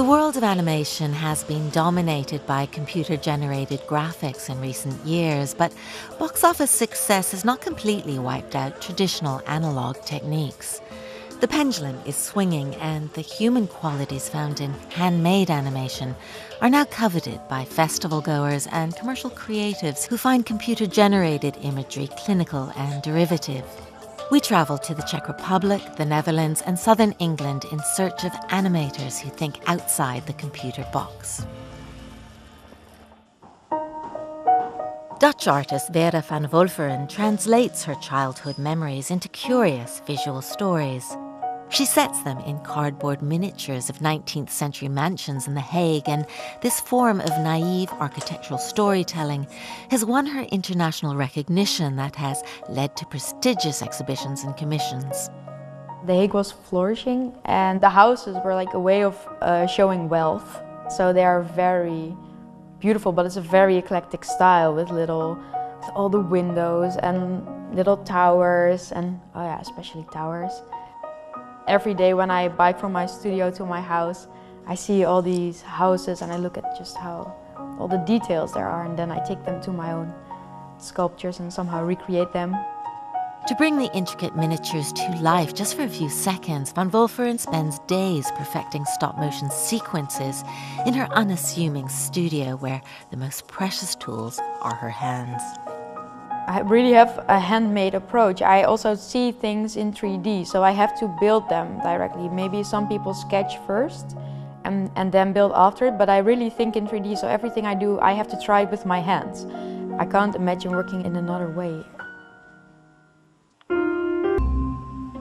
The world of animation has been dominated by computer-generated graphics in recent years, but box office success has not completely wiped out traditional analog techniques. The pendulum is swinging, and the human qualities found in handmade animation are now coveted by festival goers and commercial creatives who find computer-generated imagery clinical and derivative. We travelled to the Czech Republic, the Netherlands and southern England in search of animators who think outside the computer box. Dutch artist Vera van Wolferen translates her childhood memories into curious visual stories. She sets them in cardboard miniatures of 19th century mansions in The Hague, and this form of naive architectural storytelling has won her international recognition that has led to prestigious exhibitions and commissions. The Hague was flourishing, and the houses were like a way of showing wealth. So they are very beautiful, but it's a very eclectic style with all the windows and little towers, and oh yeah, especially towers. Every day when I bike from my studio to my house, I see all these houses and I look at just how all the details there are, and then I take them to my own sculptures and somehow recreate them. To bring the intricate miniatures to life just for a few seconds, Van Wolferen spends days perfecting stop-motion sequences in her unassuming studio where the most precious tools are her hands. I really have a handmade approach. I also see things in 3D, so I have to build them directly. Maybe some people sketch first and then build after it, but I really think in 3D, so everything I do, I have to try it with my hands. I can't imagine working in another way.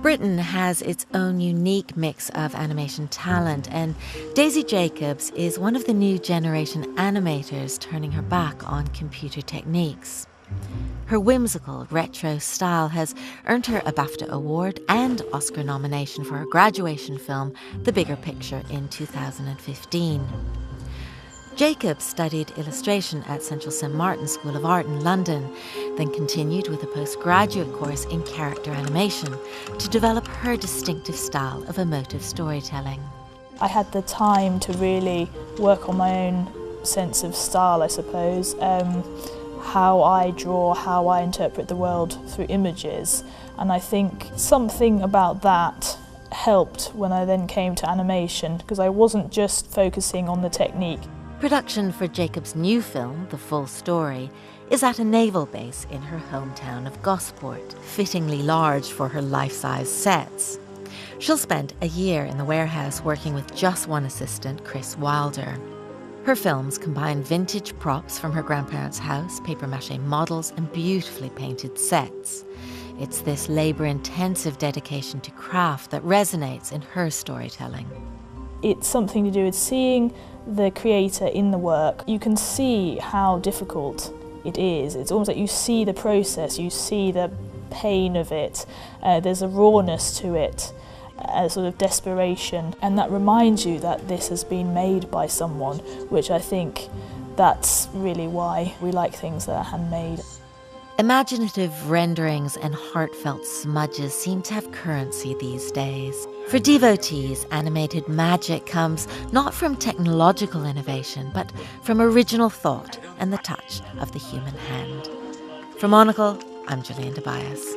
Britain has its own unique mix of animation talent, and Daisy Jacobs is one of the new generation animators turning her back on computer techniques. Her whimsical retro style has earned her a BAFTA award and Oscar nomination for her graduation film, The Bigger Picture, in 2015. Jacobs studied illustration at Central St Martin's School of Art in London, then continued with a postgraduate course in character animation to develop her distinctive style of emotive storytelling. I had the time to really work on my own sense of style, I suppose. How I draw, how I interpret the world through images, and I think something about that helped when I then came to animation, because I wasn't just focusing on the technique. Production for Jacobs' new film, The Full Story, is at a naval base in her hometown of Gosport, fittingly large for her life-size sets. She'll spend a year in the warehouse working with just one assistant, Chris Wilder. Her films combine vintage props from her grandparents' house, papier-mâché models and beautifully painted sets. It's this labour-intensive dedication to craft that resonates in her storytelling. It's something to do with seeing the creator in the work. You can see how difficult it is. It's almost like you see the process, you see the pain of it. There's a rawness to it. A sort of desperation, and that reminds you that this has been made by someone, which I think that's really why we like things that are handmade. Imaginative renderings and heartfelt smudges seem to have currency these days. For devotees, animated magic comes not from technological innovation, but from original thought and the touch of the human hand. From Monocle, I'm Gillian Tobias.